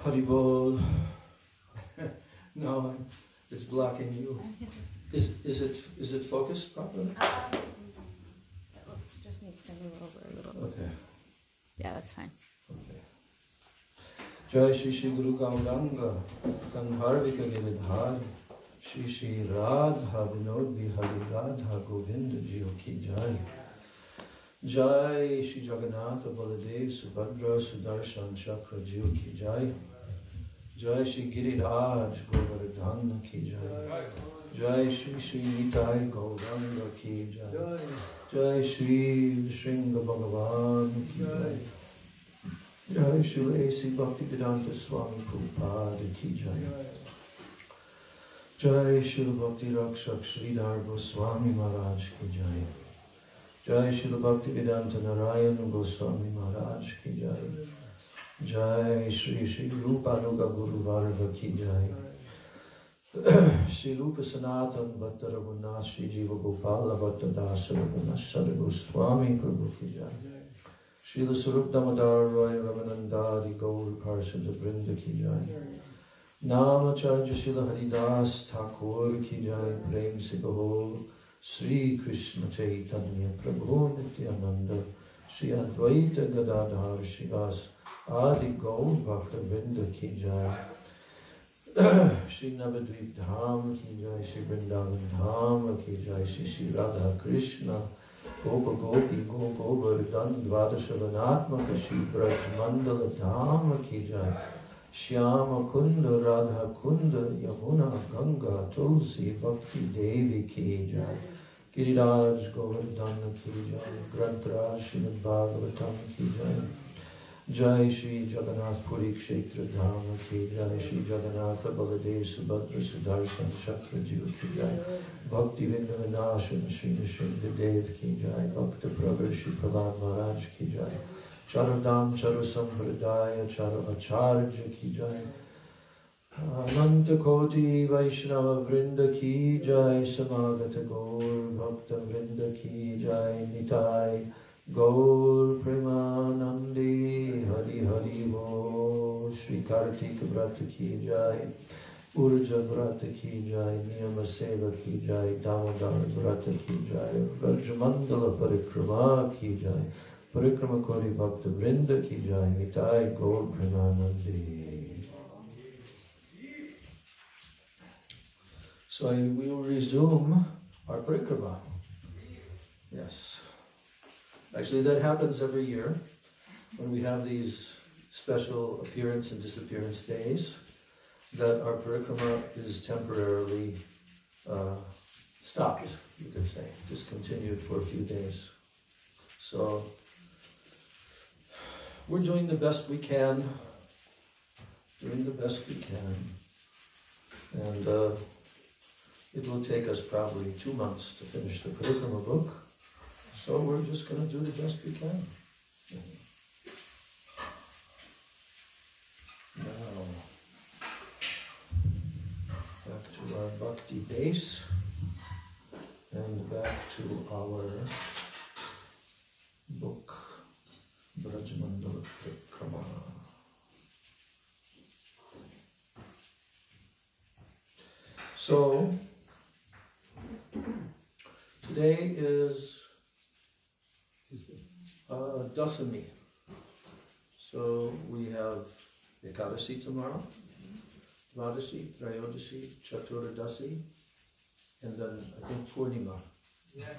Haribol. No, it's blocking you. Is it focused properly? It just needs to move over a little. Okay. Yeah, that's fine. Okay. Jai Shri Shri Guru Gauranga Kanharvika Giridhar Shri Shri Radha Vinod Bihari Radha Govinda Jiyo Ki Jai. Jai Shri Jagannatha Baladev Subhadra Sudarshan Chakra Jiyo Ki Jai. Jai Shri Giriraj Govardhana Ki Jai. Jai Shri Shri Nitai Gauranga Ki Jai. Jai Shri Shringa Bhagavan Ki Jai. Jai Shri Asi Bhaktivedanta Swami Prabhupada Ki Jai. Jai Shri Bhakti Rakshak Sridhar Goswami Maharaj Ki Jai. Jai Shri Bhaktivedanta Narayan Goswami Maharaj Ki Jai. Jai Shri Shri Rupa Nuga Guru Varga Ki Jai. Shri Rupa Sanatan Bhatta Raghunath Shri Jiva Gopala Bhatta Dasa Raghunath Sada Goswami Prabhu Ki Jai. Srila Sarup Damodar Roy Ramanandari Gaur Parsada Brinda Ki Jai. Namacharya Srila Haridas Thakur Ki Jai. Prem Sigaho Sri Krishna Chaitanya Prabhu Nityananda Shri Advaita Gadadhar Shivas Adi Gaur Bhakta Brinda Ki Jai. Shri Navadvip Dham Ki Jai. Shri Vrindavan Dham Ki Jai. Shri Shri Radha Krishna Gopa Gopi Govardhan Dvadashavanatmaka Shri Braj Mandala Dham Ki Jai. Shyama Kunda Radha Kunda Yamuna Ganga Tulsi Bhakti Devi Ki Jai. Giriraj Govardhan Ki Jai. Grantraj Srimad Bhagavatam Ki Jai. Jai Shri Jagannath Puri Kshetra Dhama Ki Jai. Shri Jagannatha Baladev Subhadra Sudarshan Chakra Jiva Ki Jai. Bhakti Vindavanashana Shri Nrsimhadev Ki Jai. Bhakta Prabhu Shri Prahlad Maharaj Ki Jai. Charadam Charu Sampradaya Charu Acharya Ki Jai. Ananta Koti Vaishnava Vrinda Ki Jai. Samagata Gaur Bhakta Vrinda Ki Jai. Nitai Gaur Premanandi Hari Hari Bo. Shri Kartik Vrata Ki Jai. Urja Vrata Ki Jai. Niyama Seva Ki Jai. Damodar Vrata Ki Jai. Rajamandala Parikrama Ki Jai. Parikrama Kori Bhakta Vrinda Ki Jai. Nitai Gaur Premanandi. So we will resume our parikrama. Yes. Actually, that happens every year when we have these special appearance and disappearance days, that our parikrama is temporarily stopped, you could say, discontinued for a few days. So we're doing the best we can, And it will take us probably 2 months to finish the parikrama book. So we're just going to do the best we can. Now, back to our bhakti base and back to our book, Brajmandala Parikrama. So, today is Dasami. So we have Ekadasi tomorrow, Dvadasi, Trayodasi, Chaturadasi, and then I think Purnima. Yeah.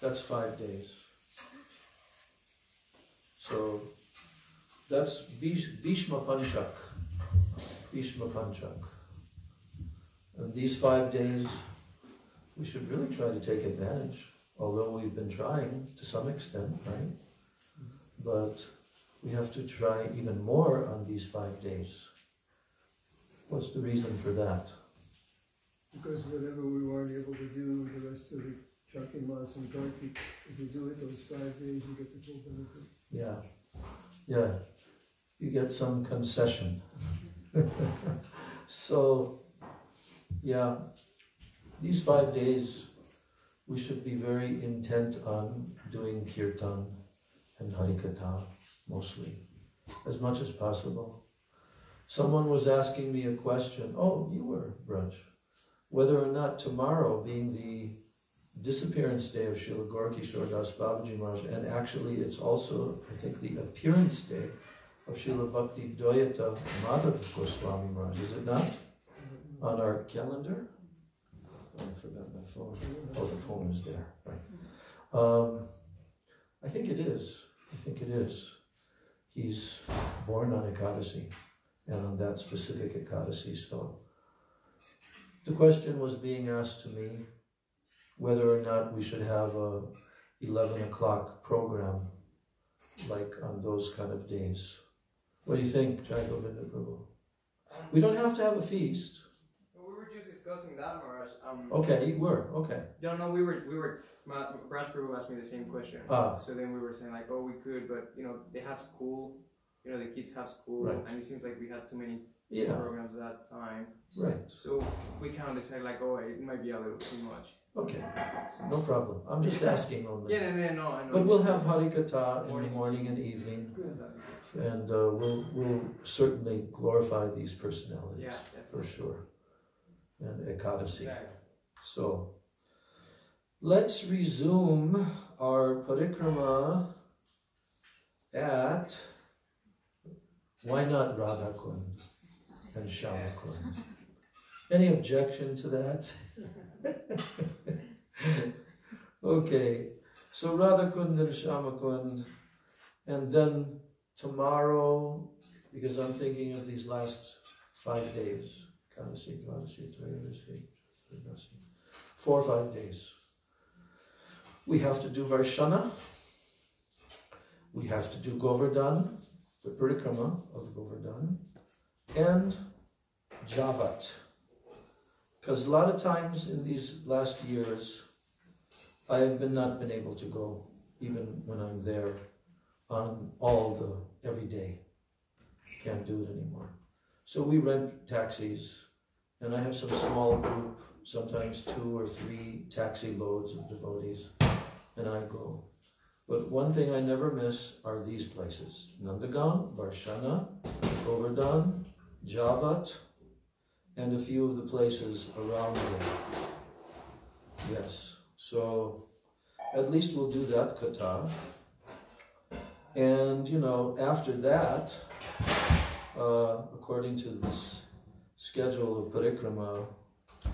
That's 5 days. So that's Bhishma Panchak. And these 5 days, we should really try to take advantage, although we've been trying to some extent, right? But we have to try even more on these 5 days. What's the reason for that? Because whatever we weren't able to do the rest of the Chaturmas and Kartik, if you do it those 5 days, you get the full benefit. Yeah. You get some concession. So, yeah, these 5 days, we should be very intent on doing kirtan and harikatha, mostly, as much as possible. Someone was asking me a question. Oh, you were, Braj. Whether or not tomorrow, being the disappearance day of Srila Gaura Das Babaji Maharaj, and actually it's also, I think, the appearance day of Srila Bhakti Dayata Madhav Goswami Maharaj, is it not? On our calendar? Oh, I forgot my phone. Oh, the phone is there. Right. I think it is. I think it is. He's born on Ekadasi, and on that specific Ekadasi. So the question was being asked to me whether or not we should have a 11 o'clock program like on those kind of days. What do you think, Jai Govinda Prabhu? We don't have to have a feast. We were just discussing that, Maharaj. Okay, you were, okay. No, we were. Braj Prabhu asked me the same question. So then we were saying like, oh, we could, but they have school. The kids have school, right. And it seems like we had too many programs at that time. Right. So we kind of decided like, oh, it might be a little too much. Okay, no problem. I'm just asking only. Yeah, no, I know. But we'll have Hari Katha in the morning and evening, and we'll certainly glorify these personalities, for sure, and Ekadasi. So, let's resume our parikrama at, why not Radha Kund and Shama Kund? Any objection to that? Okay, so Radha Kund and Shama Kund, and then tomorrow, because I'm thinking of these last 5 days, 4 or 5 days. We have to do Varshana, we have to do Govardhan, the parikrama of Govardhan, and Javat. Because a lot of times in these last years, I have not been able to go, even when I'm there, on every day. Can't do it anymore. So we rent taxis, and I have some small group, sometimes 2 or 3 taxi loads of devotees, and I go. But one thing I never miss are these places: Nandagaon, Varshana, Govardhan, Javat, and a few of the places around there. Yes, so at least we'll do that Katha. And, after that, according to this schedule of parikrama,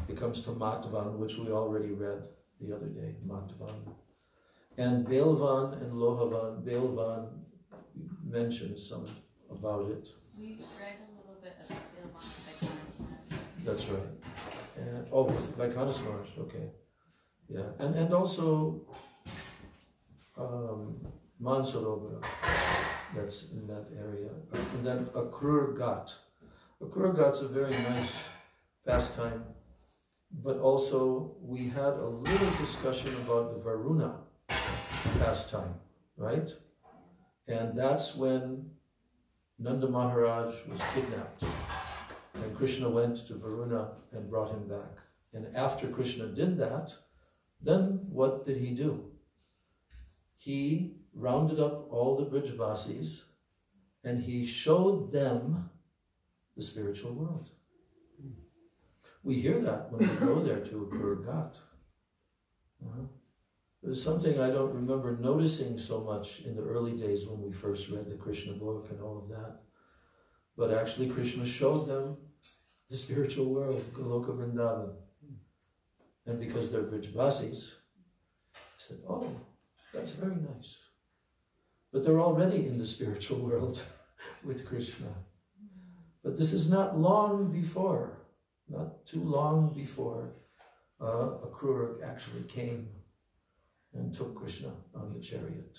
it comes to Matvan, which we already read the other day, Matvan. And Belvan and Lohavan. Belvan mentioned some about it. We read a little bit about Belvan by Kartik. That's right. And, with Vaikanas Maharaj, okay. Yeah, and also Mansarovara, that's in that area. And then Akrur Ghat. Akrur Ghat's a very nice pastime, but also we had a little discussion about the Varuna pastime, right? And that's when Nanda Maharaj was kidnapped, and Krishna went to Varuna and brought him back. And after Krishna did that, then what did he do? He rounded up all the Brijvasis and he showed them the spiritual world. We hear that when we go there to Akrur Ghat. There's something I don't remember noticing so much in the early days when we first read the Krishna book and all of that. But actually Krishna showed them the spiritual world, Goloka Vrindavan. And because they're Brijvasis, I said, oh, that's very nice. But they're already in the spiritual world with Krishna. But this is not long before, not too long before, Akrur actually came and took Krishna on the chariot.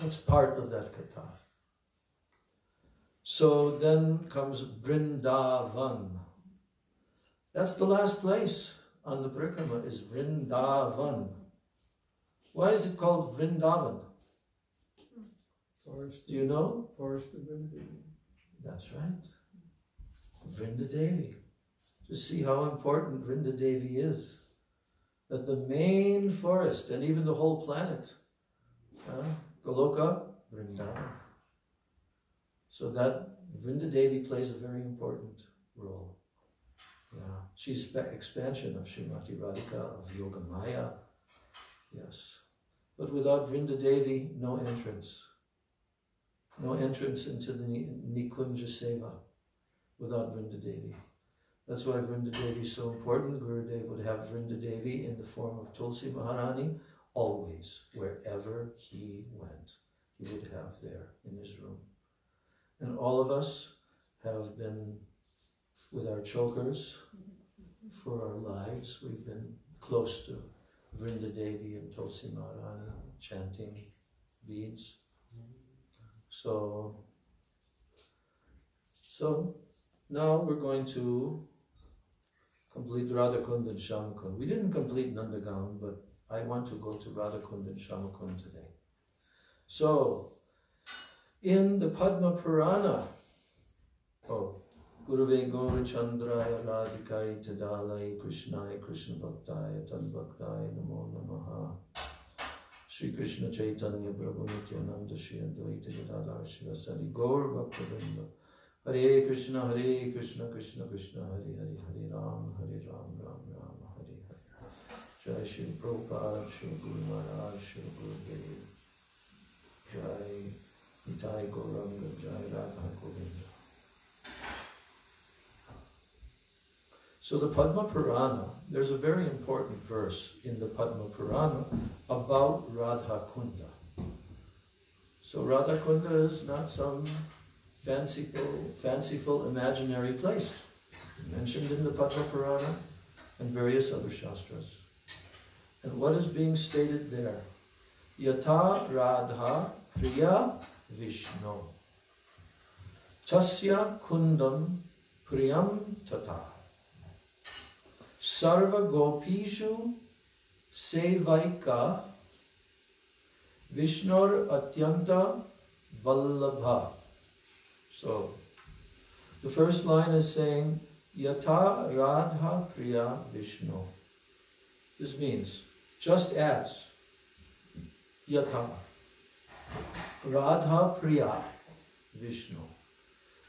That's part of that Katha. So then comes Vrindavan. That's the last place on the parikrama, is Vrindavan. Why is it called Vrindavan? Forest. Do you know? Forest of Vrindavan. That's right. Vrindadevi. Just see how important Vrindadevi is. That the main forest, and even the whole planet, Goloka, Vrindavan. So that Vrinda Devi plays a very important role. Yeah, she's expansion of Srimati Radhika, of Yogamaya. Yes. But without Vrinda Devi, no entrance. No entrance into the Nikunja Seva without Vrinda Devi. That's why Vrinda Devi is so important. Gurudev would have Vrinda Devi in the form of Tulsi Maharani always, wherever he went. He would have there in his room. And all of us have been with our chokers for our lives. We've been close to Vrinda Devi and Tulsi Maharani chanting beads. So now we're going to complete Radhakund and Shamakund. We didn't complete Nandagaon, but I want to go to Radhakund and Shamakund today. So, in the Padma Purana, Guruve Gaura Chandraya Radhikai Tadalai Krishnaya Krishna Bhaktaya Tad Bhaktaya Namo Namaha Shri Krishna Chaitanya Prabhu Nityananda Shri Advaita Gadadhar Shivasari Gaur Bhaktavinda Hare Krishna Krishna Krishna Hare Hare Hare Ram Ram Ram Hare Hare Jai Shri Prabhupada Shri Guru Maharaj Shri Gurudev Jai Nitai Gauranga Jai Radha Govinda. So the Padma Purana, there's a very important verse in the Padma Purana about Radha Kunda. So Radha Kunda is not some fanciful imaginary place, mentioned in the Padma Purana and various other shastras. And what is being stated there? Yata Radha Priya Vishnu Tasya Kundam Priyam Tata Sarva Gopishu Sevaika Vishnur Atyanta Vallabha. So, the first line is saying, Yata Radha Priya Vishnu. This means, just as Yata Radha Priya Vishnu.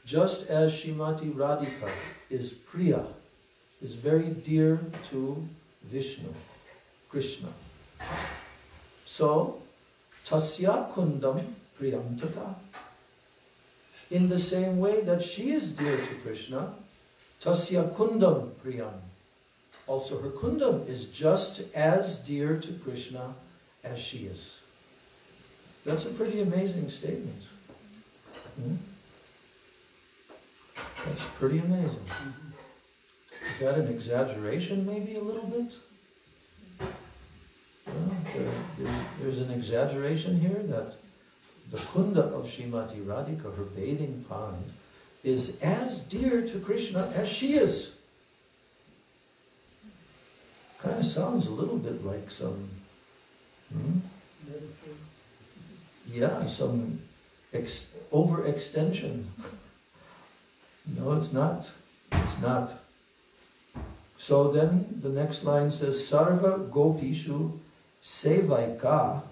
Just as Srimati Radhika is Priya, is very dear to Vishnu, Krishna. So, Tasya Kundam Priyam Tata. In the same way that she is dear to Krishna, Tasya Kundam Priyam. Also her Kundam is just as dear to Krishna as she is. That's a pretty amazing statement. That's pretty amazing. Is that an exaggeration, maybe a little bit? There's an exaggeration here that the kunda of Srimati Radhika, her bathing pond, is as dear to Krishna as she is. Kind of sounds a little bit like some, some overextension. No, it's not. It's not. So then the next line says, Sarva Gopishu Sevaika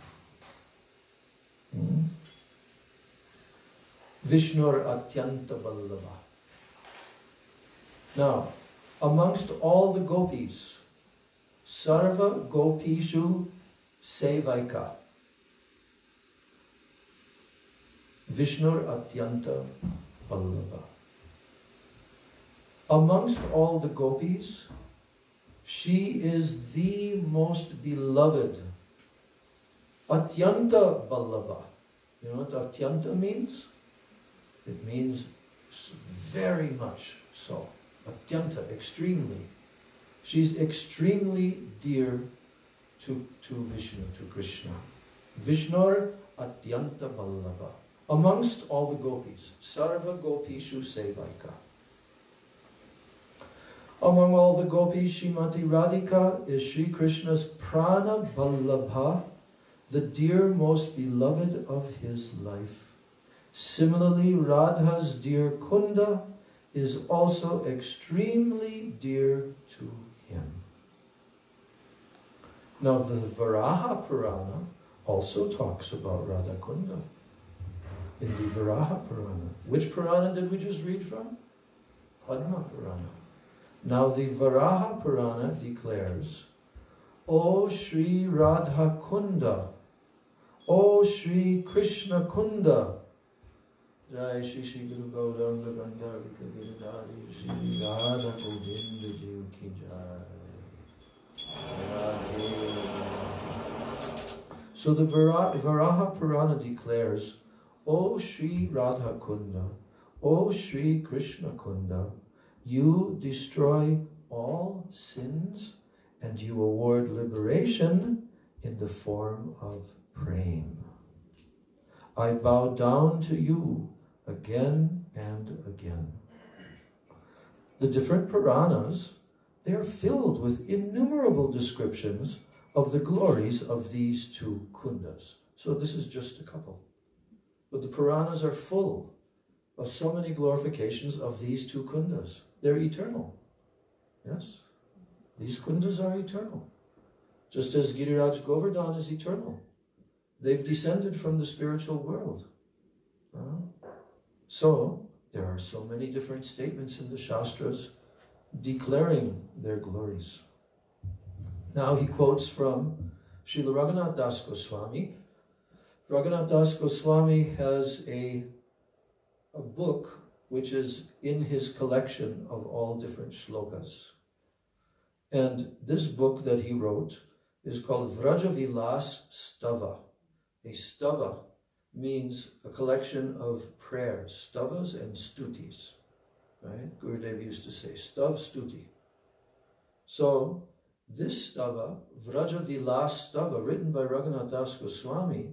Vishnur Atyanta Vallabha. Now, amongst all the gopis, Sarva Gopishu Sevaika Vishnur Atyanta Vallabha. Amongst all the gopis, she is the most beloved. Atyanta Vallabha. You know what Atyanta means? It means very much so. Atyanta, extremely. She's extremely dear to Vishnu, to Krishna. Vishnur Atyanta Vallabha. Amongst all the gopis, Sarva Gopishu Sevaika. Among all the gopis, Srimati Radhika is Sri Krishna's Prana Vallabha, the dear most beloved of his life. Similarly, Radha's dear Kunda is also extremely dear to him. Now, the Varaha Purana also talks about Radha Kunda. in the Varaha Purana. Which Purana did we just read from? Padma Purana. Now the Varaha Purana declares, O Sri Radha Kunda, O Sri Krishna Kunda, Jai Shri Shri Guru Gauranga Gandharika Giridhari Shri Radha Govinda Jiv Ki Jai. So the Varaha Purana declares, O Sri Radha Kunda, O Sri Krishna Kunda, you destroy all sins and you award liberation in the form of prema. I bow down to you again and again. The different Puranas, they are filled with innumerable descriptions of the glories of these two kundas. So this is just a couple. But the Puranas are full of so many glorifications of these two kundas. They're eternal. Yes? These kundas are eternal. Just as Giriraj Govardhan is eternal. They've descended from the spiritual world. So, there are so many different statements in the Shastras declaring their glories. Now he quotes from Srila Raghunath Das Goswami. Raghunath Das Goswami has a book which is in his collection of all different shlokas. And this book that he wrote is called Vrajavilas Stava. A stava means a collection of prayers, stavas and stutis. Right? Gurudev used to say, stav stuti. So, this stava, Vrajavilas Stava, written by Raghunath Das Goswami,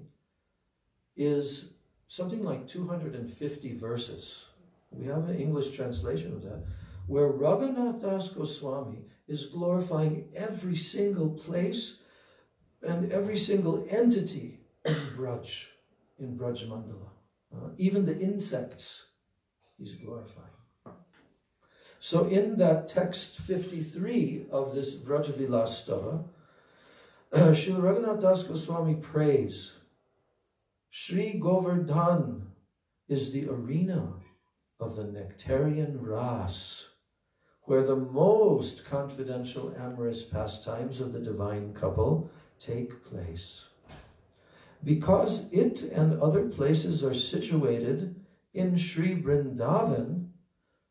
is something like 250 verses. We have an English translation of that, where Raghunath Das Goswami is glorifying every single place and every single entity in Braj Mandala. Even the insects he's glorifying. So in that text 53 of this Vrajavilas Stava, Srila Raghunath Das Goswami prays, Sri Govardhan is the arena of the nectarian ras, where the most confidential amorous pastimes of the divine couple take place. Because it and other places are situated in Sri Vrindavan,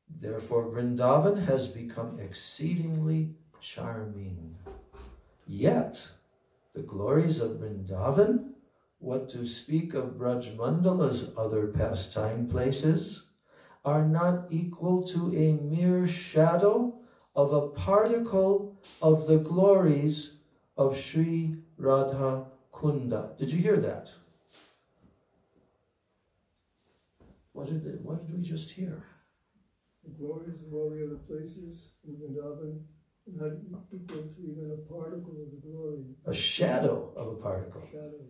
therefore Vrindavan has become exceedingly charming. Yet, the glories of Vrindavan, what to speak of Braj Mandala's other pastime places, are not equal to a mere shadow of a particle of the glories of Sri Radha Kunda. Did you hear that? What did we just hear? The glories of all the other places in Vrindavan are not equal to even a particle of the glory. A shadow of a particle. Shadow.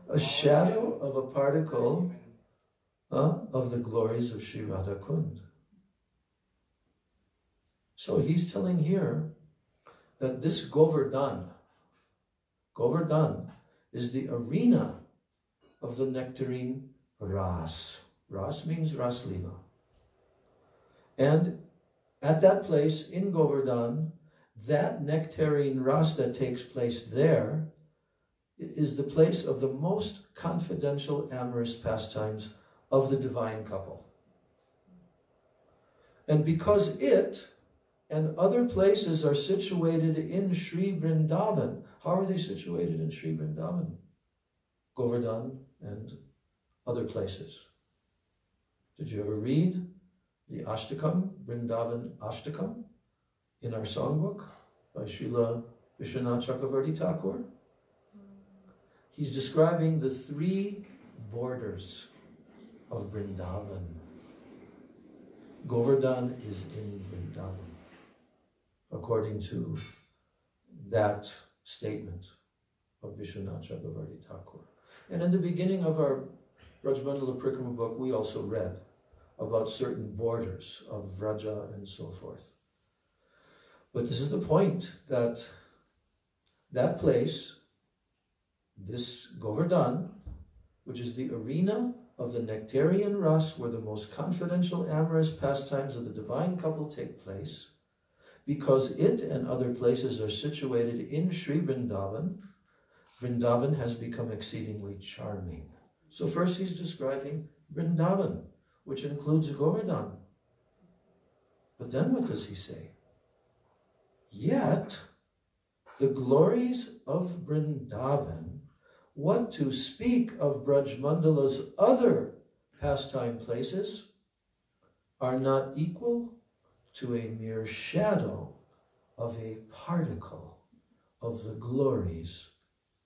A shadow of a particle of the glories of Sri Radha Kund. So he's telling here that this Govardhan is the arena of the nectarine ras. Ras means Ras Lila. And at that place in Govardhan, that nectarine ras that takes place there is the place of the most confidential amorous pastimes of the divine couple. And because it and other places are situated in Sri Vrindavan, how are they situated in Sri Vrindavan? Govardhan and other places. Did you ever read the Ashtakam, Vrindavan Ashtakam, in our songbook by Srila Vishwanath Chakravarti Thakur? He's describing the three borders of Vrindavan. Govardhan is in Vrindavan, according to that statement of Vishwanath Chakravarti Thakur. And in the beginning of our Rajmandala Prikrama book, we also read about certain borders of Vraja and so forth. But this is the point, that that place, this Govardhan, which is the arena of the nectarian ras where the most confidential amorous pastimes of the divine couple take place, because it and other places are situated in Sri Vrindavan, Vrindavan has become exceedingly charming. So first he's describing Vrindavan, which includes Govardhan. But then what does he say? Yet, the glories of Vrindavan, what to speak of Braj Mandala's other pastime places, are not equal to a mere shadow of a particle of the glories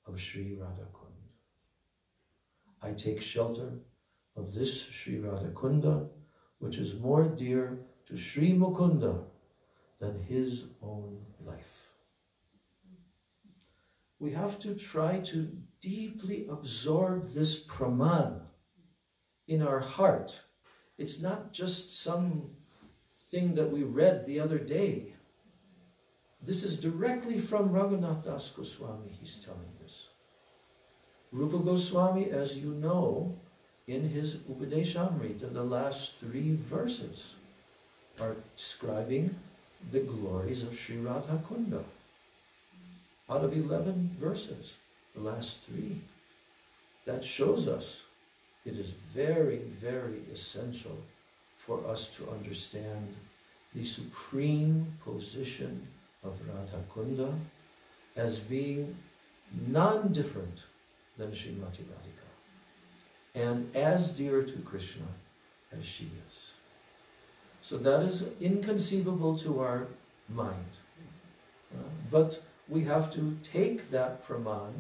of Sri Radhakund. I take shelter of this Sri Radhakunda, which is more dear to Sri Mukunda than his own life. We have to try to deeply absorb this praman in our heart. It's not just some thing that we read the other day. This is directly from Raghunath Das Goswami, he's telling this. Rupa Goswami, as you know, in his Upadeshamrita, the last 3 verses are describing the glories of Sri Radhakunda. Out of 11 verses, the last 3. That shows us it is very, very essential for us to understand the supreme position of Radhakunda as being non-different than Srimati Radhika, and as dear to Krishna as she is. So that is inconceivable to our mind. But we have to take that praman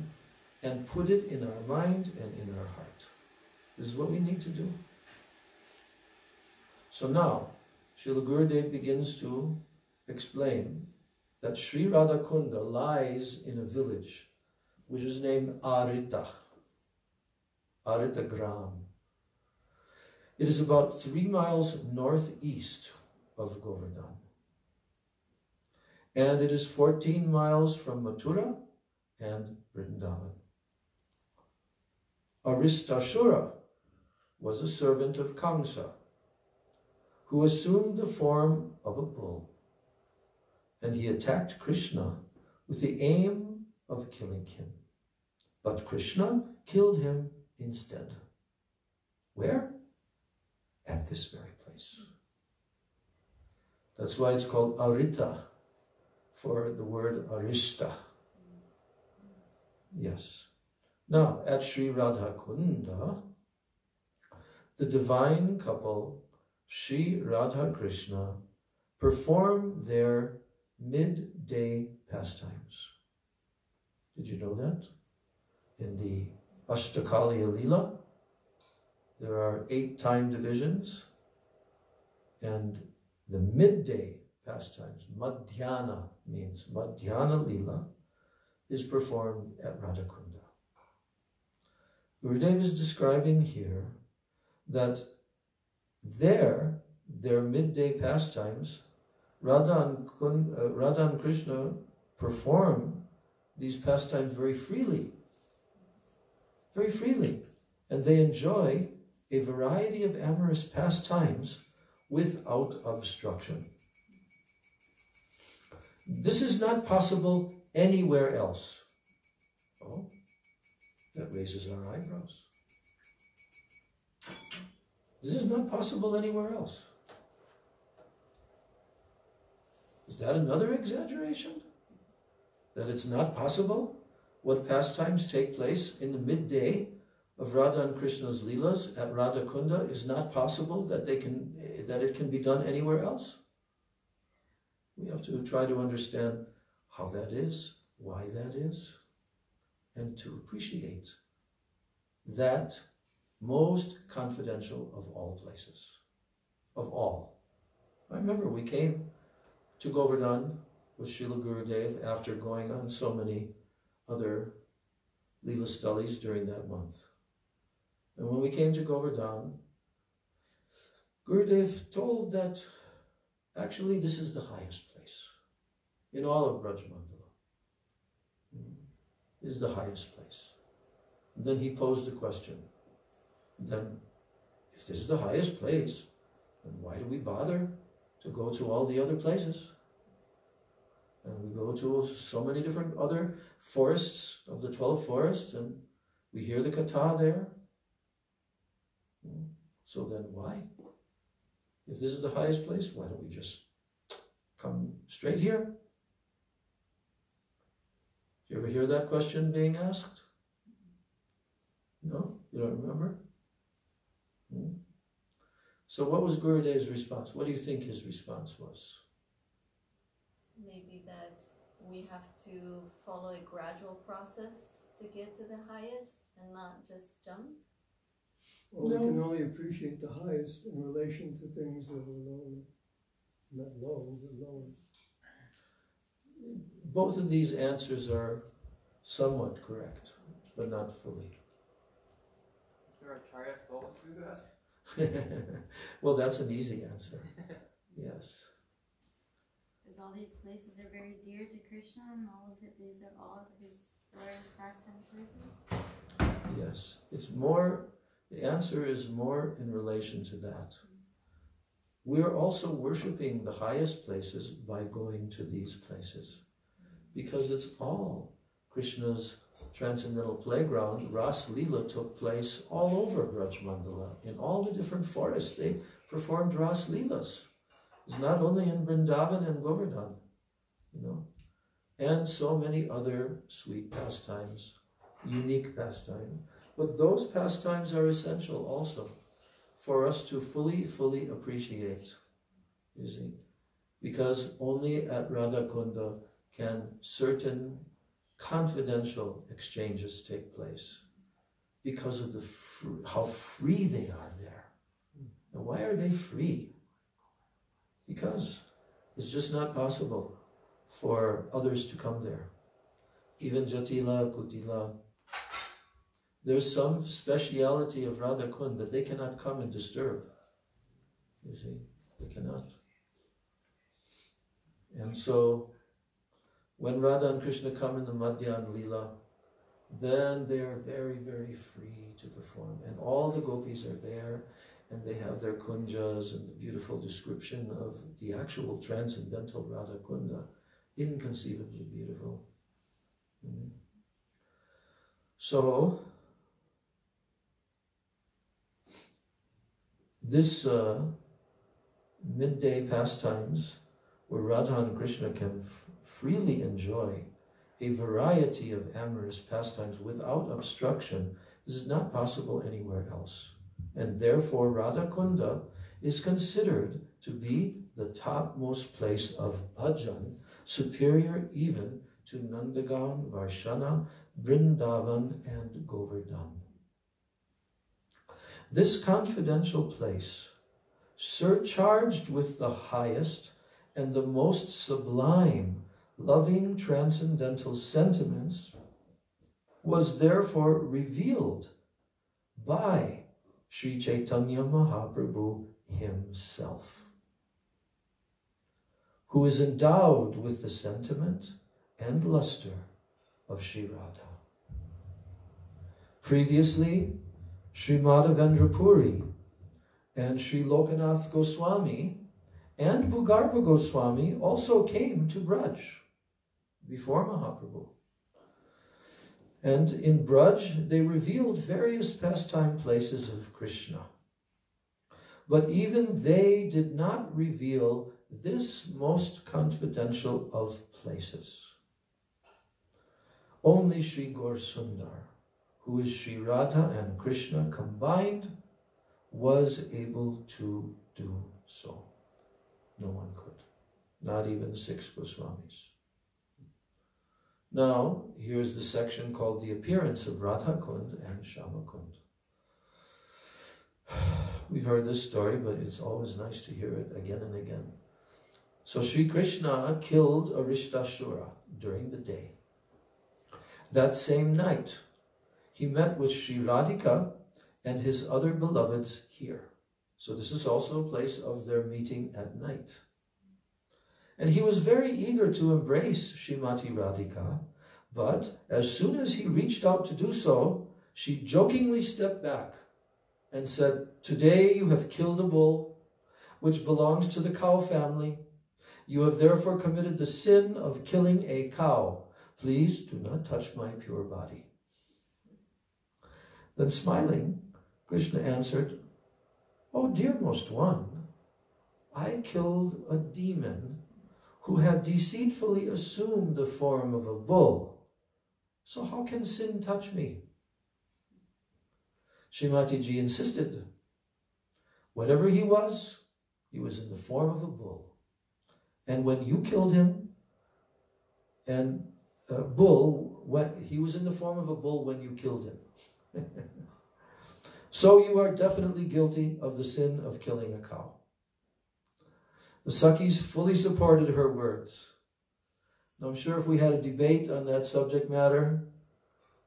and put it in our mind and in our heart. This is what we need to do. So now, Srila Gurudev begins to explain that Sri Radhakunda lies in a village which is named Arita, Arita Gram. It is about 3 miles northeast of Govardhan. And it is 14 miles from Mathura and Vrindavan. Aristashura was a servant of Kamsa, who assumed the form of a bull, and he attacked Krishna with the aim of killing him. But Krishna killed him instead. Where? At this very place. That's why it's called Arita, for the word Arista. Yes. Now, at Sri Radhakunda, the divine couple, Sri Radha Krishna, perform their midday pastimes. Did you know that? In the Ashtakaliya Leela, there are 8 time divisions, and the midday pastimes, Madhyana means Madhyana Leela, is performed at Radhakunda. Gurudev is describing here that their midday pastimes, Radha and Krishna perform these pastimes very freely, and they enjoy a variety of amorous pastimes without obstruction. This is not possible anywhere else. Oh, that raises our eyebrows. This is not possible anywhere else. Is that another exaggeration? That it's not possible? What pastimes take place in the midday of Radha and Krishna's Leelas at Radhakunda is not possible that it can be done anywhere else? We have to try to understand how that is, why that is, and to appreciate that most confidential of all places, of all. I remember we came to Govardhan with Srila Gurudev after going on so many other Leela Studies during that month. And when we came to Govardhan, Gurudev told that actually this is the highest place in all of Braj Mandala. It is the highest place. And then he posed a question. then if this is the highest place, then why do we bother to go to all the other places? And we go to so many different other forests of the 12 forests, and we hear the Katha there. So then why? If this is the highest place, why don't we just come straight here? Do you ever hear that question being asked? No? You don't remember? So what was Gurudev's response? What do you think his response was? Maybe that we have to follow a gradual process to get to the highest and not just jump. Well, we can only appreciate the highest in relation to things that are low. Not low, but lower. Both of these answers are somewhat correct, but not fully. Is there Acharya told us to do that? Well, that's an easy answer. Yes. Because all these places are very dear to Krishna, and all of it, these are all his glorious pastime places. Yes. It's more, the answer is more in relation to that. We are also worshipping the highest places by going to these places, because it's all Krishna's transcendental playground. Ras Leela took place all over Braj Mandala. In all the different forests, they performed Ras Leelas. It's not only in Vrindavan and Govardhan, you know, and so many other sweet pastimes, unique pastimes. But those pastimes are essential also for us to fully appreciate, you see, because only at Radha Kunda can certain confidential exchanges take place because of how free they are there. Now, why are they free? Because it's just not possible for others to come there. Even Jatila, Kutila, there's some speciality of Radha Kund that they cannot come and disturb. You see, they cannot. And so, when Radha and Krishna come in the Madhyan Leela, then they are very, very free to perform. And all the gopis are there, and they have their kunjas and the beautiful description of the actual transcendental Radha Kunda. Inconceivably beautiful. So, this midday pastimes, where Radha and Krishna can freely enjoy a variety of amorous pastimes without obstruction, this is not possible anywhere else. And therefore Radha Kunda is considered to be the topmost place of bhajan, superior even to Nandagaon, Varshana, Vrindavan, and Govardhan. This confidential place, surcharged with the highest and the most sublime loving transcendental sentiments, was therefore revealed by Sri Chaitanya Mahaprabhu himself, who is endowed with the sentiment and luster of Sri Radha. Previously, Sri Madhavendra Puri and Sri Lokanath Goswami and Bhugarbha Goswami also came to Braj before Mahaprabhu. And in Braj, they revealed various pastime places of Krishna. But even they did not reveal this most confidential of places. Only Sri Gaur Sundar, who is Sri Radha and Krishna combined, was able to do so. No one could, not even 6 Goswamis. Now, here's the section called The Appearance of Radha Kund and Shama Kund. We've heard this story, but it's always nice to hear it again and again. So Sri Krishna killed Arishtashura during the day. That same night, he met with Sri Radhika and his other beloveds here. So this is also a place of their meeting at night. And he was very eager to embrace Srimati Radhika, but as soon as he reached out to do so, she jokingly stepped back and said, "Today you have killed a bull, which belongs to the cow family. You have therefore committed the sin of killing a cow. Please do not touch my pure body." Then smiling, Krishna answered, "Oh, dearmost one, I killed a demon who had deceitfully assumed the form of a bull. So how can sin touch me?" Srimati Ji insisted. Whatever he was in the form of a bull. And when you killed him, and he was in the form of a bull when you killed him. So you are definitely guilty of the sin of killing a cow. The Sakhis fully supported her words. Now I'm sure if we had a debate on that subject matter,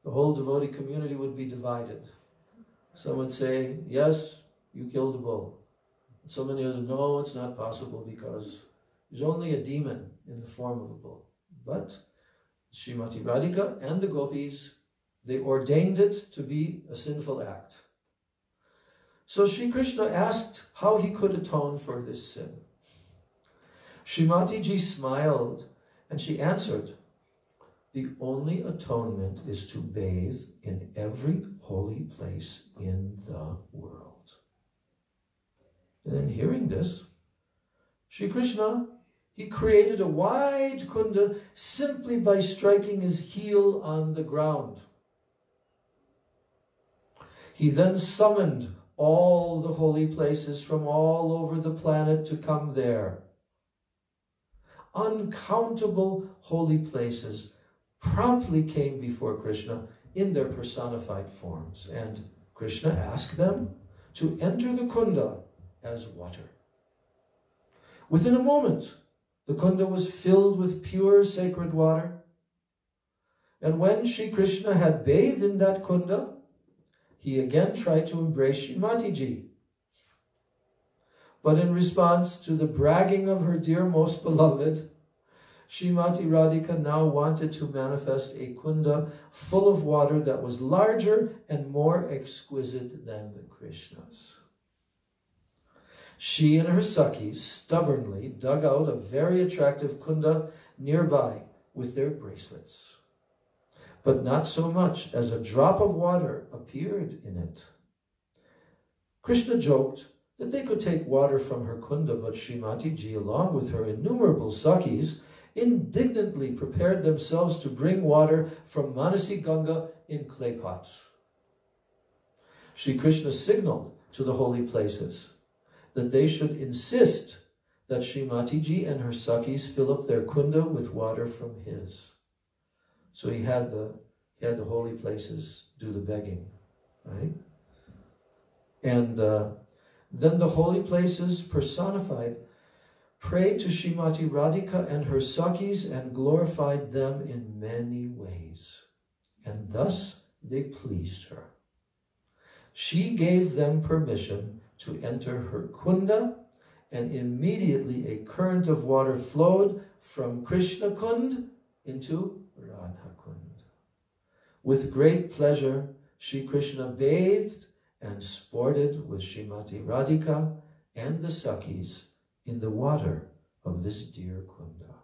the whole devotee community would be divided. Some would say, yes, you killed a bull. Somebody others, no, it's not possible because there's only a demon in the form of a bull. But Srimati Radhika and the gopis, they ordained it to be a sinful act. So Sri Krishna asked how he could atone for this sin. Srimati Ji smiled and she answered, "The only atonement is to bathe in every holy place in the world." And then hearing this, Sri Krishna, he created a wide kunda simply by striking his heel on the ground. He then summoned all the holy places from all over the planet to come there. Uncountable holy places promptly came before Krishna in their personified forms, and Krishna asked them to enter the kunda as water. Within a moment, the kunda was filled with pure sacred water, and when Sri Krishna had bathed in that kunda, he again tried to embrace Srimati Ji. But in response to the bragging of her dear most beloved, Srimati Radhika now wanted to manifest a kunda full of water that was larger and more exquisite than the Krishna's. She and her Sakhis stubbornly dug out a very attractive kunda nearby with their bracelets. But not so much as a drop of water appeared in it. Krishna joked that they could take water from her kunda, but Srimati Ji, along with her innumerable Sakhis, indignantly prepared themselves to bring water from Manasi Ganga in clay pots. Sri Krishna signaled to the holy places that they should insist that Srimati Ji and her Sakhis fill up their kunda with water from his. So he had the holy places do the begging, right? And then the holy places personified prayed to Srimati Radhika and her Sakhis and glorified them in many ways. And thus they pleased her. She gave them permission to enter her kunda, and immediately a current of water flowed from Krishna Kund into Radha Kund. With great pleasure, Sri Krishna bathed and sported with Srimati Radhika and the Sakhis in the water of this dear kunda.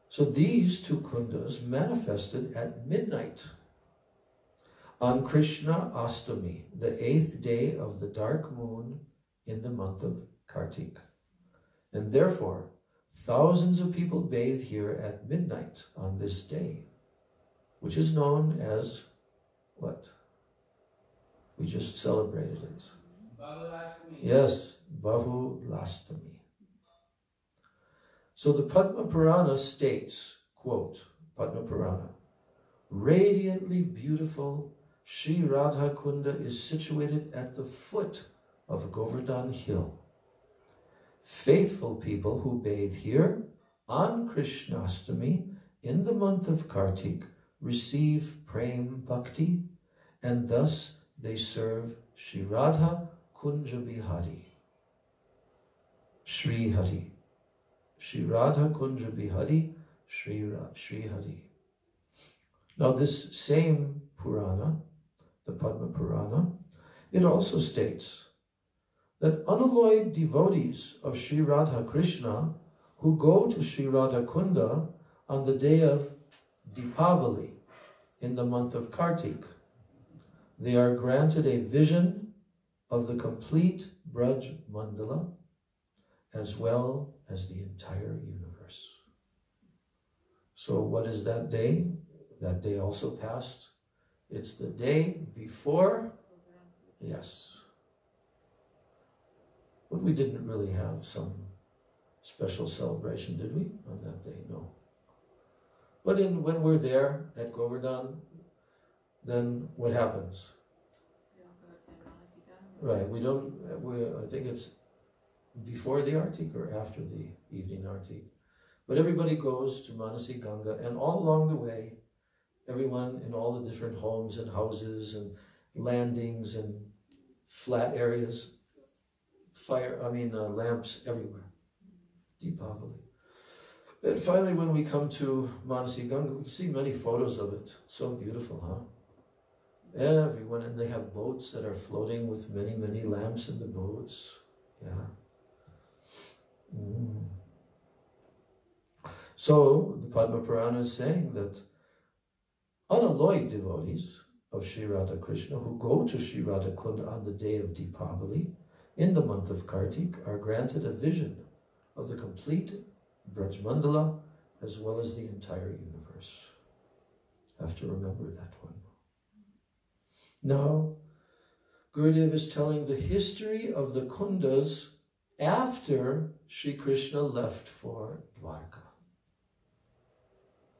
So these two kundas manifested at midnight on Krishna Astami, the 8th day of the dark moon in the month of Kartik. And therefore, thousands of people bathe here at midnight on this day, which is known as what? We just celebrated it. Yes, Bahu Lastami. So the Padma Purana states, quote, Padma Purana, radiantly beautiful Sri Radha Kunda is situated at the foot of Govardhan Hill. Faithful people who bathe here on Krishnastami in the month of Kartik receive Prem Bhakti, and thus they serve Sri Radha Kunja Bihari. Sri Hari. Sri Radha Kunja Bihari, Sri Hari. Now this same Purana, the Padma Purana, it also states that unalloyed devotees of Sri Radha Krishna who go to Sri Radha Kunda on the day of Deepavali in the month of Kartik, they are granted a vision of the complete Braj Mandala as well as the entire universe. So what is that day? That day also passed. It's the day before, yes. But we didn't really have some special celebration, did we, on that day? No. But when we're there at Govardhan, then what happens? Right, I think it's before the Artik or after the evening Artik. But everybody goes to Manasi Ganga, and all along the way, everyone in all the different homes and houses and landings and flat areas, lamps everywhere. Deepavali. And finally, when we come to Manasi Ganga, we see many photos of it. So beautiful, huh? Everyone, and they have boats that are floating with many, many lamps in the boats. Yeah. So, the Padma Purana is saying that unalloyed devotees of Sri Radha Krishna who go to Sri Radha Kunda on the day of Deepavali in the month of Kartik are granted a vision of the complete Braj Mandala as well as the entire universe. Have to remember that one. Now, Gurudev is telling the history of the kundas after Sri Krishna left for Dwarka.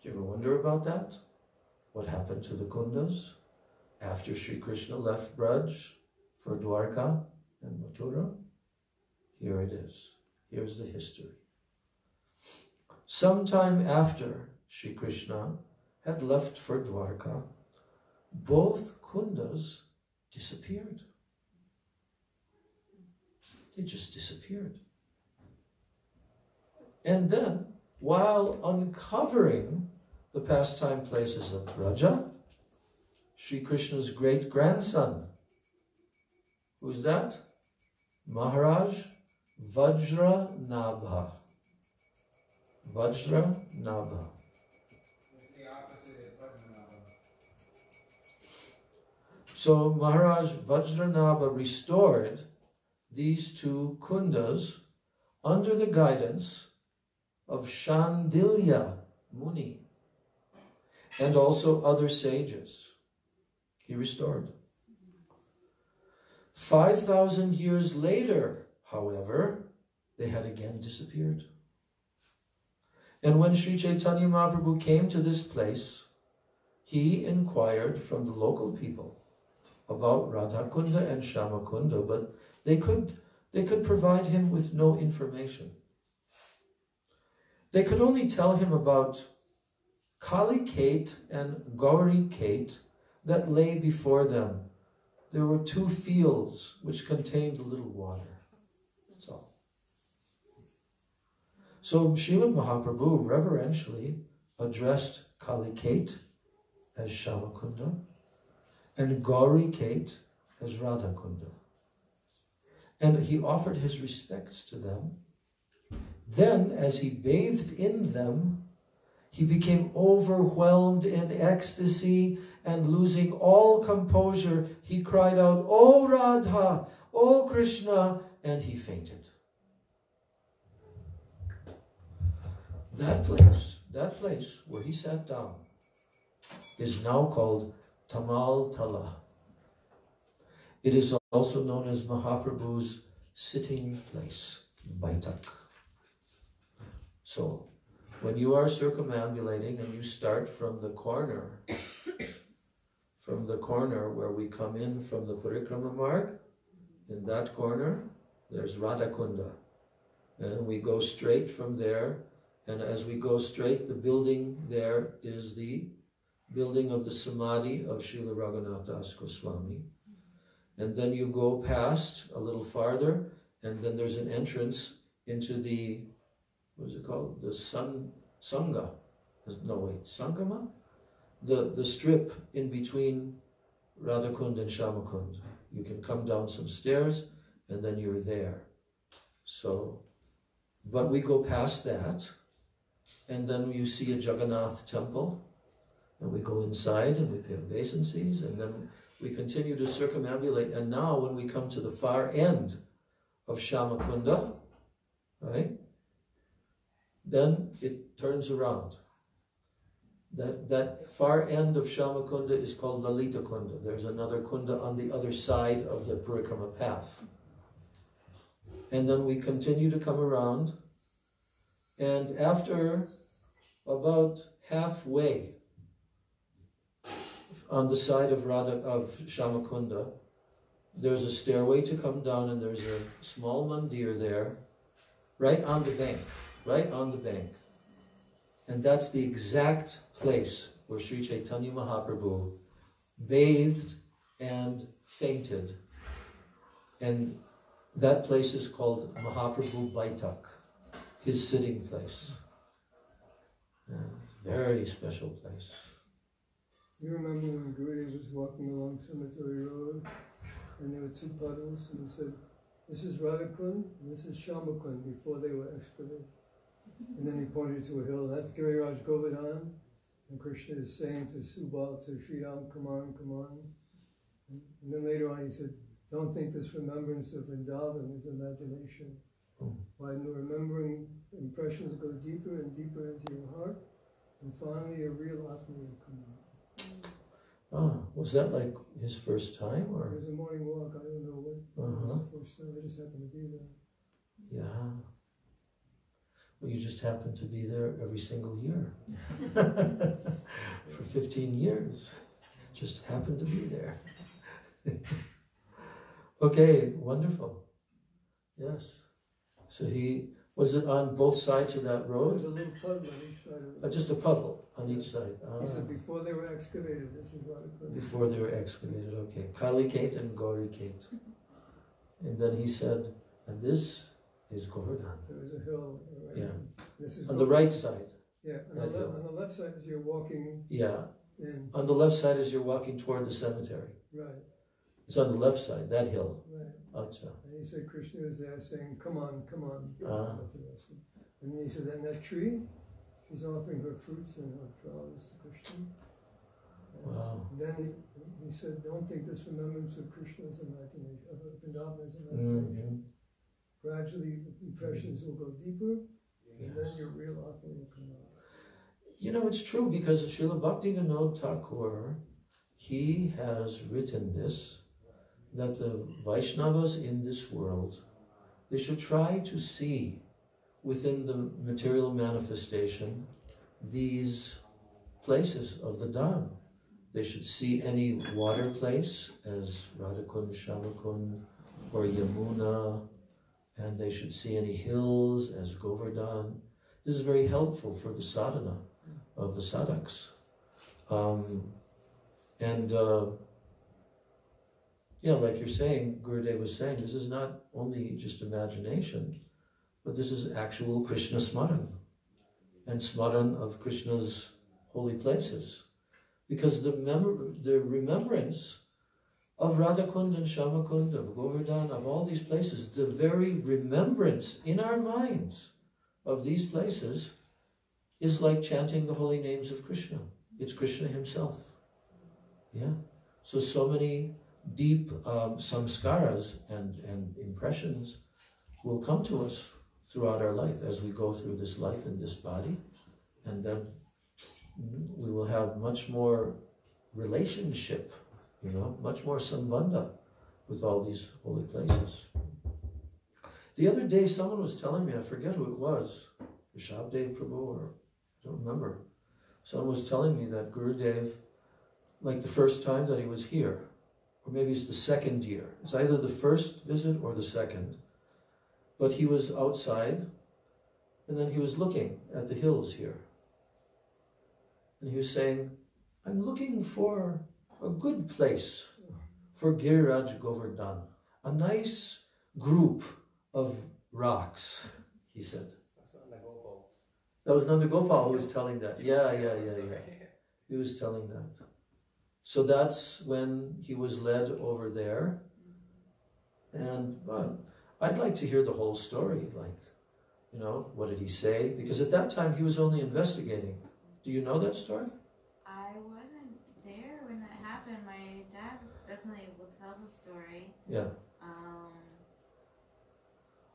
Do you ever wonder about that? What happened to the kundas after Sri Krishna left Braj for Dwarka and Mathura? Here it is. Here's the history. Sometime after Sri Krishna had left for Dwarka, both kundas disappeared. They just disappeared. And then, while uncovering the pastime places of Braja, Sri Krishna's great-grandson, who's that? Maharaj Vajranabha. Vajranabha. It's the opposite of Padmanabha. So Maharaj Vajranabha restored these two kundas under the guidance of Shandilya Muni and also other sages. He restored. 5,000 years later, however, they had again disappeared. And when Sri Chaitanya Mahaprabhu came to this place, he inquired from the local people about Radha Kunda and Shama Kunda, but they could provide him with no information. They could only tell him about Kali Kate and Gauri Kate that lay before them. There were two fields which contained a little water. That's all. So Srimad Mahaprabhu reverentially addressed Kali Kate as Shama Kunda and Gauri Kate as Radha Kunda. And he offered his respects to them. Then, as he bathed in them, he became overwhelmed in ecstasy, and losing all composure, he cried out, "O Radha, O Krishna," and he fainted. That place where he sat down is now called Tamal Tala. It is also known as Mahaprabhu's sitting place, Baitak. So, when you are circumambulating and you start from the corner where we come in from the Parikrama Marg, in that corner, there's Radha Kunda. And we go straight from there, and as we go straight, the building there is the building of the Samadhi of Srila Raghunath Das Goswami. And then you go past a little farther, and then there's an entrance into the, what is it called? The Sangha. No, wait, Sangama? The strip in between Radhakund and Shamakund. You can come down some stairs and then you're there. So, but we go past that and then you see a Jagannath temple and we go inside and we pay obeisances and then we continue to circumambulate. And now when we come to the far end of Shamakunda, right, then it turns around. That far end of Shamakunda is called Lalita Kunda. There's another Kunda on the other side of the Parikrama path. And then we continue to come around, and after about halfway on the side of Shamakunda, there's a stairway to come down, and there's a small mandir there, right on the bank, right on the bank. And that's the exact place where Sri Chaitanya Mahaprabhu bathed and fainted. And that place is called Mahaprabhu Baitak, his sitting place. Yeah, very special place. You remember when Gurudev was walking along Cemetery Road and there were two puddles and he said, this is Radhakund and this is Shamakund before they were excavated. And then he pointed to a hill, that's Giriraj Govardhan. And Krishna is saying to Subal, to Sri Ram, come on, come on. And then later on he said, don't think this remembrance of Vrindavan is imagination. By remembering, impressions go deeper and deeper into your heart, and finally a real Atma will come out. Ah, was that like his first time? Or? It was a morning walk, I don't know what was the first time, I just happened to be there. Yeah. Well, you just happened to be there every single year. For 15 years. Just happened to be there. Okay, wonderful. Yes. So was it on both sides of that road? There was a little puddle on each side of it. Just a puddle on each side. He said before they were excavated, this is what it was. Before they were excavated, okay. Kali Kate and Gauri Kate. And then he said, and this is Govardhan. There was a hill. Right? Yeah. This is on the right side. Yeah, on the left side as you're walking in. On the left side as you're walking toward the cemetery. Right. It's on the left side, that hill. Right. Acha. And he said Krishna is there saying, come on, come on. And he said, and that tree, she's offering her fruits and her flowers to Krishna. And wow. Then he said, don't think this remembrance of Krishna's imagination, of Vrindavan's imagination. Gradually, impressions will go deeper, and then your real Atma will come out. You know, it's true, because Srila Bhaktivinoda Thakur, he has written this, that the Vaishnavas in this world, they should try to see within the material manifestation these places of the Dham. They should see any water place as Radhakund, Shamakund, or Yamuna, and they should see any hills as Govardhan. This is very helpful for the sadhana of the sadhaks. Yeah, like you're saying, Gurudev was saying, this is not only just imagination, but this is actual Krishna Smaran, and Smaran of Krishna's holy places. Because the remembrance of Radhakund and Shamakund, of Govardhan, of all these places, the very remembrance in our minds of these places is like chanting the holy names of Krishna. It's Krishna himself. Yeah. So many deep samskaras and impressions will come to us throughout our life as we go through this life in this body, and then we will have much more relationship, you know, much more sambandha with all these holy places. The other day someone was telling me, I forget who it was, Rishabdev Prabhu, or I don't remember. Someone was telling me that Gurudev, like the first time that he was here, or maybe it's the second year, it's either the first visit or the second, but he was outside, and then he was looking at the hills here. And he was saying, I'm looking for a good place for Giriraj Govardhan, a nice group of rocks, he said. That was Nanda Gopal who was telling that. Yeah. He was telling that. So that's when he was led over there. And I'd like to hear the whole story, like, you know, what did he say? Because at that time he was only investigating. Do you know that story? I wasn't there when that happened. My dad definitely will tell the story. Yeah.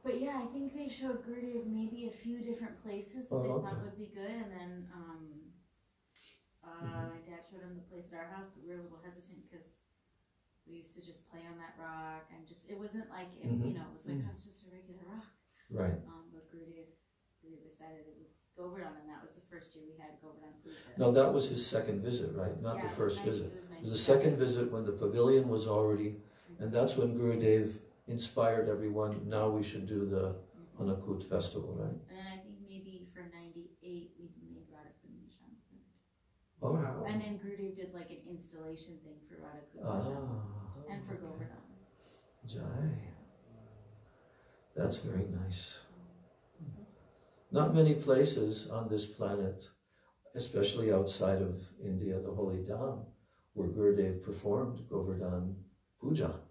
But yeah, I think they showed Gurudev maybe a few different places that they thought would be good, and then my dad showed him the place at our house, but we were a little hesitant because we used to just play on that rock, and just it wasn't like you know, it was like, oh, it's just a regular rock. Right. But Gurudev decided it was Govardhan, and that was the first year we had Govardhan puja. No, that was his second visit, right? Not the first visit. It was the second visit when the pavilion was already, and that's when Gurudev inspired everyone. Now we should do the Anakut festival, right? And then I think maybe for 98 we made Radhakund and Shamakund. Oh. Wow. And then Gurudev did like an installation thing for Radhakund and for Govardhan. Jai. That's very nice. Not many places on this planet, especially outside of India, the Holy Dham, where Gurudev performed Govardhan Puja.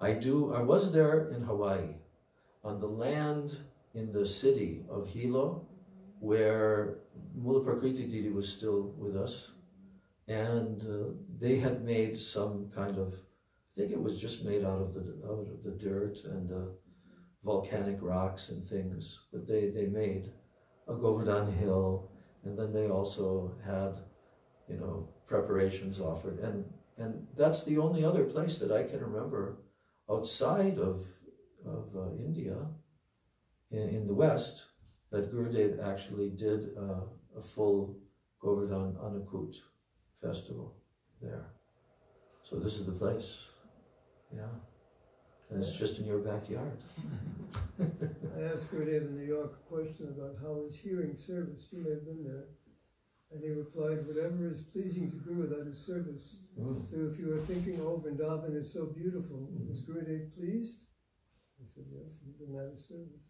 I was there in Hawaii, on the land in the city of Hilo, where Mula Prakriti Didi was still with us, and they had made some kind of, I think it was just made out of the dirt and volcanic rocks and things, but they made a Govardhan hill, and then they also had, you know, preparations offered, and that's the only other place that I can remember outside of India, in the West, that Gurudev actually did a full Govardhan Anakut festival there. So this is the place, yeah. And it's just in your backyard. I asked Gurudev in New York a question about how his hearing service. You may have been there. And he replied, whatever is pleasing to Guru, that is service. So if you are thinking, oh, Vrindavan is so beautiful, is Gurudev pleased? He said, yes, then that is service.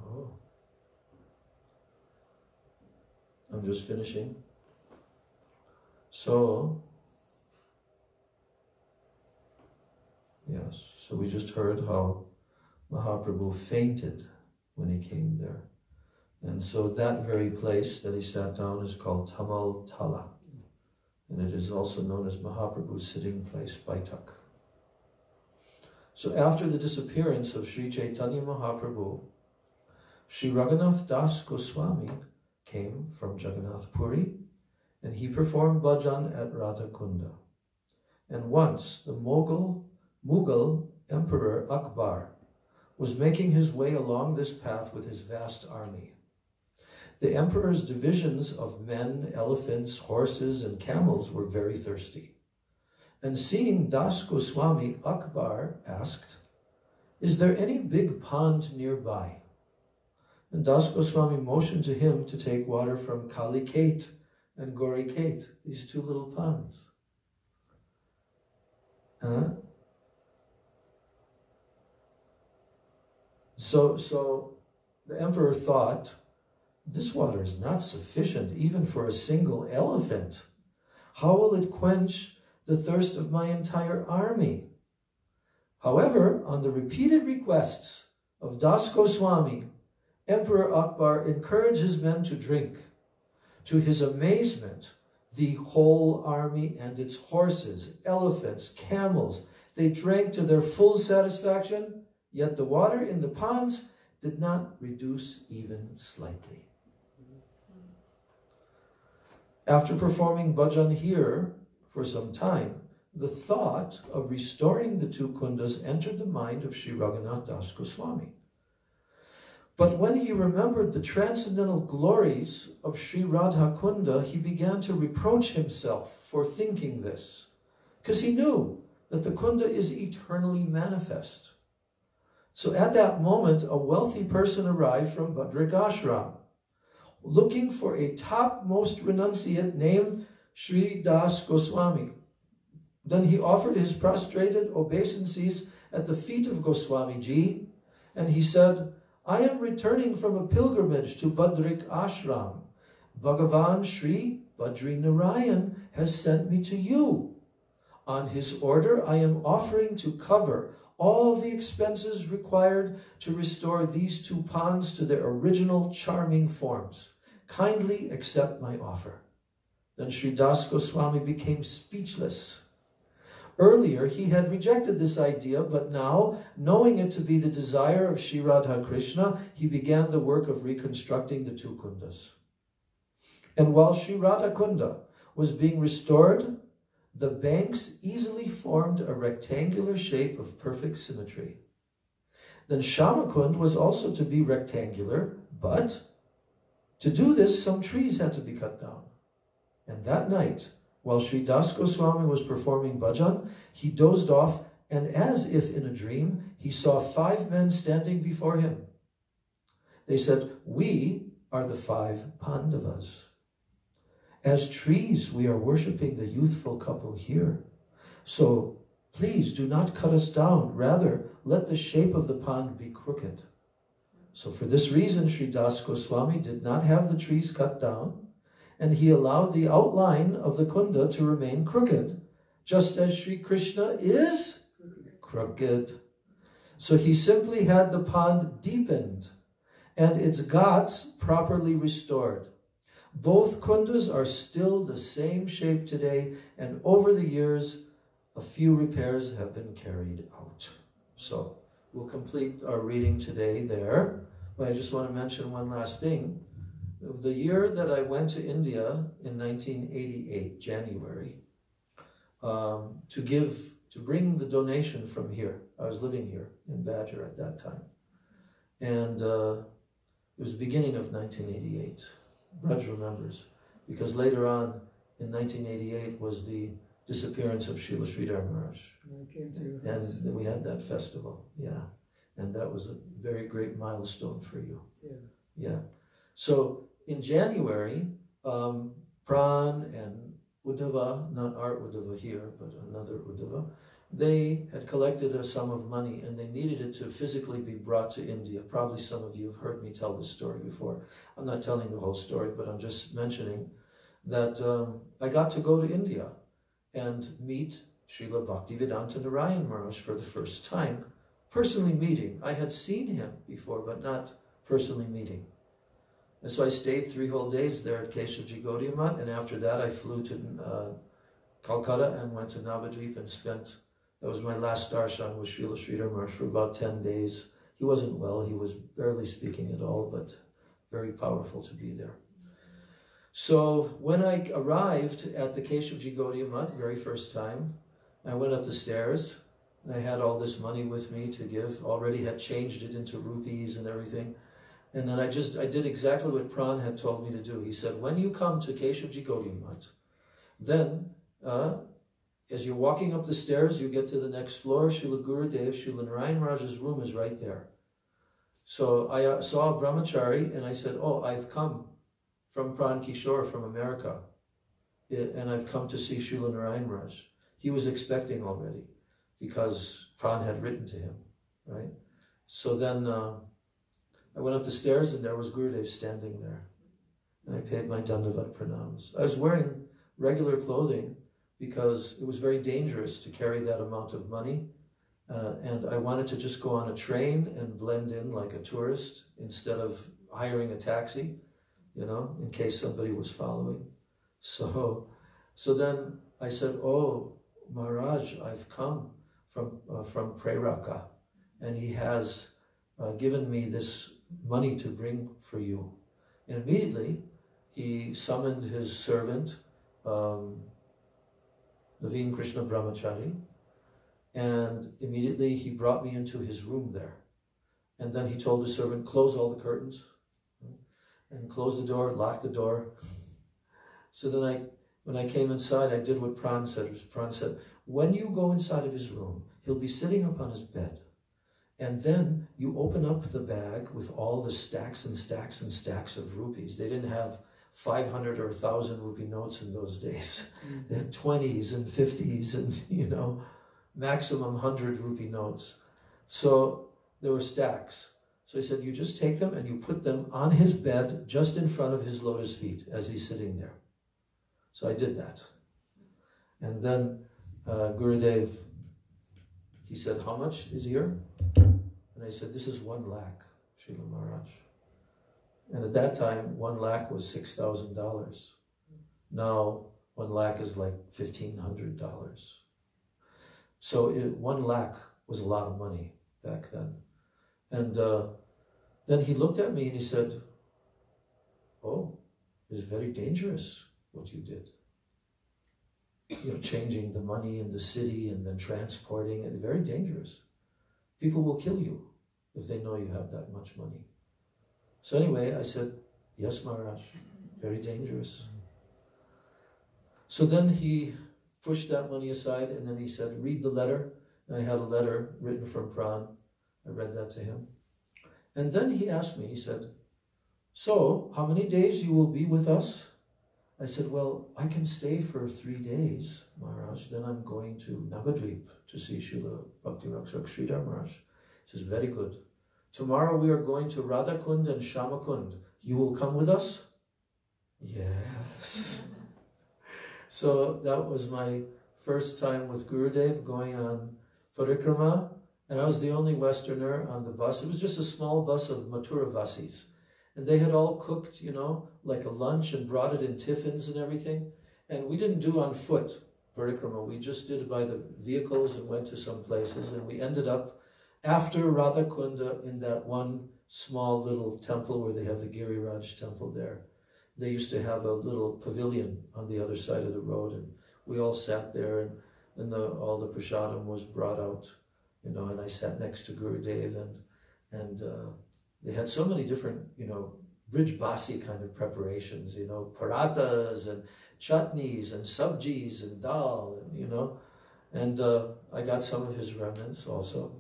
Oh. I'm just finishing. So, yes, so we just heard how Mahaprabhu fainted when he came there. And so that very place that he sat down is called Tamal Tala. And it is also known as Mahaprabhu's sitting place, Baitak. So after the disappearance of Sri Chaitanya Mahaprabhu, Sri Raghunath Das Goswami came from Jagannath Puri, and he performed bhajan at Radhakunda. And once the Mughal Emperor Akbar was making his way along this path with his vast army. The emperor's divisions of men, elephants, horses, and camels were very thirsty. And seeing Das Goswami, Akbar asked, "Is there any big pond nearby?" And Das Goswami motioned to him to take water from Kali Kate and Gori Kate, these two little ponds. So the emperor thought, this water is not sufficient even for a single elephant. How will it quench the thirst of my entire army? However, on the repeated requests of Das Goswami, Emperor Akbar encouraged his men to drink. To his amazement, the whole army and its horses, elephants, camels, they drank to their full satisfaction, yet the water in the ponds did not reduce even slightly. After performing bhajan here for some time, the thought of restoring the two kundas entered the mind of Sri Raghunath Das Goswami. But when he remembered the transcendental glories of Sri Radha Kunda, he began to reproach himself for thinking this, because he knew that the kunda is eternally manifest. So at that moment, a wealthy person arrived from Badrik Ashram, looking for a topmost renunciate named Sri Das Goswami. Then he offered his prostrated obeisances at the feet of Goswami Ji, and he said, "I am returning from a pilgrimage to Badrik Ashram. Bhagavan Sri Badri Narayan has sent me to you. On his order, I am offering to cover all the expenses required to restore these two ponds to their original charming forms. Kindly accept my offer." Then Sri Das Goswami became speechless. Earlier, he had rejected this idea, but now, knowing it to be the desire of Sri Radha Krishna, he began the work of reconstructing the two kundas. And while Sri Radha Kunda was being restored, the banks easily formed a rectangular shape of perfect symmetry. Then Shamakund was also to be rectangular, but to do this, some trees had to be cut down. And that night, while Sri Das Goswami was performing bhajan, he dozed off, and as if in a dream, he saw 5 men standing before him. They said, "We are the 5 Pandavas. As trees, we are worshipping the youthful couple here. So please do not cut us down. Rather, let the shape of the pond be crooked." So for this reason, Sri Das Goswami did not have the trees cut down, and he allowed the outline of the kunda to remain crooked, just as Sri Krishna is crooked. So he simply had the pond deepened and its ghats properly restored. Both kundas are still the same shape today, and over the years, a few repairs have been carried out. So we'll complete our reading today there, but I just want to mention one last thing. The year that I went to India in 1988, January, to bring the donation from here. I was living here in Badger at that time. And it was the beginning of 1988. Braj remembers, because later on in 1988 was the disappearance of Srila Sridhar Maharaj. I came to your house. And we had that festival, yeah. And that was a very great milestone for you. Yeah. Yeah. So in January, Pran and Uddhava, not our Uddhava here, but another Uddhava, they had collected a sum of money and they needed it to physically be brought to India. Probably some of you have heard me tell this story before. I'm not telling the whole story, but I'm just mentioning that I got to go to India and meet Srila Bhaktivedanta Narayan Maharaj for the first time, personally meeting. I had seen him before, but not personally meeting. And so I stayed 3 whole days there at Keshavji Gaudiya Math, and after that I flew to Calcutta and went to Navadvip and spent, that was my last darshan with Srila Sridhar Maharaj for about 10 days. He wasn't well, he was barely speaking at all, but very powerful to be there. So when I arrived at the Keshavji Gaudiya Math, very first time, I went up the stairs and I had all this money with me to give, already had changed it into rupees and everything. And then I did exactly what Pran had told me to do. He said, when you come to Keshavji Gaudiya Math, then as you're walking up the stairs, you get to the next floor, Srila Gurudev, Srila Narayan Maharaj's room is right there. So I saw a brahmachari and I said, oh, I've come from Pran Kishore from America, and I've come to see Srila Narayan Maharaj. He was expecting already because Pran had written to him, right? So then I went up the stairs and there was Gurudev standing there. And I paid my Dandavat pranams. I was wearing regular clothing because it was very dangerous to carry that amount of money. And I wanted to just go on a train and blend in like a tourist instead of hiring a taxi, you know, in case somebody was following. So then I said, oh, Maharaj, I've come from Preraka, and he has given me this money to bring for you. And immediately he summoned his servant, Naveen Krishna Brahmachari, and immediately he brought me into his room there. And then he told the servant, close all the curtains, and close the door, lock the door. So then when I came inside, I did what Pran said. Pran said, when you go inside of his room, he'll be sitting up on his bed. And then you open up the bag with all the stacks and stacks and stacks of rupees. They didn't have 500 or 1,000 rupee notes in those days. They had 20s and 50s and, you know, maximum 100 rupee notes. So there were stacks. So he said, you just take them and you put them on his bed just in front of his lotus feet as he's sitting there. So I did that. And then Gurudev, he said, how much is here? And I said, this is 1 lakh, Srila Maharaj. And at that time, 1 lakh was $6,000. Now, 1 lakh is like $1,500. So 1 lakh was a lot of money back then. And then he looked at me and he said, oh, it's very dangerous what you did. You know, changing the money in the city and then transporting it, very dangerous. People will kill you if they know you have that much money. So anyway, I said, yes, Maharaj, very dangerous. So then he pushed that money aside and then he said, read the letter. And I had a letter written from Pran. I read that to him. And then he asked me, he said, so how many days you will be with us? I said, well, I can stay for 3 days, Maharaj. Then I'm going to Navadvip to see Srila Bhakti Rakshak Sridhar Maharaj. He says, very good. Tomorrow we are going to Radhakund and Shamakund. You will come with us? Yes. So that was my first time with Gurudev going on Parikrama. And I was the only Westerner on the bus. It was just a small bus of Mathura Vasis. And they had all cooked, you know, like a lunch and brought it in tiffins and everything. And we didn't do on foot Parikrama. We just did it by the vehicles and went to some places. And we ended up after Radhakunda in that one small little temple where they have the Giriraj temple there. They used to have a little pavilion on the other side of the road. And we all sat there and all the prasadam was brought out, you know, and I sat next to Gurudev and they had so many different, you know, Brij Basi kind of preparations, you know, parathas and chutneys and sabjis and dal, and, you know, and I got some of his remnants also.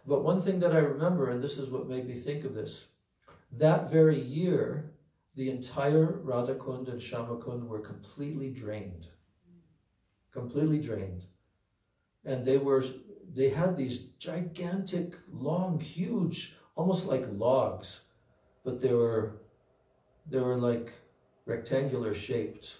But one thing that I remember, and this is what made me think of this, that very year, the entire Radhakund and Shamakund were completely drained. Completely drained. And they had these gigantic, long, huge, almost like logs, but they were like rectangular shaped.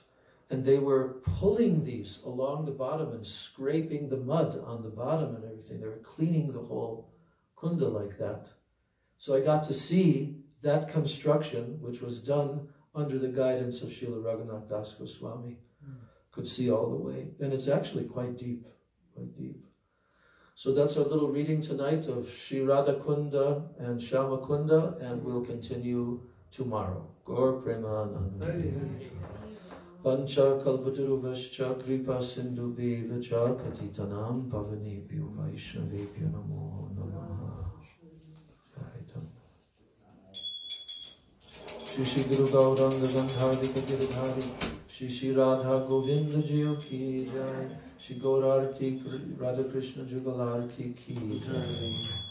And they were pulling these along the bottom and scraping the mud on the bottom and everything. They were cleaning the whole kunda like that. So I got to see that construction, which was done under the guidance of Srila Raghunath Das Goswami. Could see all the way. And it's actually quite deep, quite deep. So that's our little reading tonight of Shri Radhakunda and Shamakunda, and we'll continue tomorrow. Gaur Premananda. Pancha kalpataruvascha kripa sindhu bevacha patitanam pavanebhyo vaishnavebhyo namo namaha. Shri Shri Guru Gauranga Gandharika Giridhari Shri Shri Radha Govinda Jiyo Ki Jai Shri Gaurarti Radha Krishna Jugalarti Ki Jai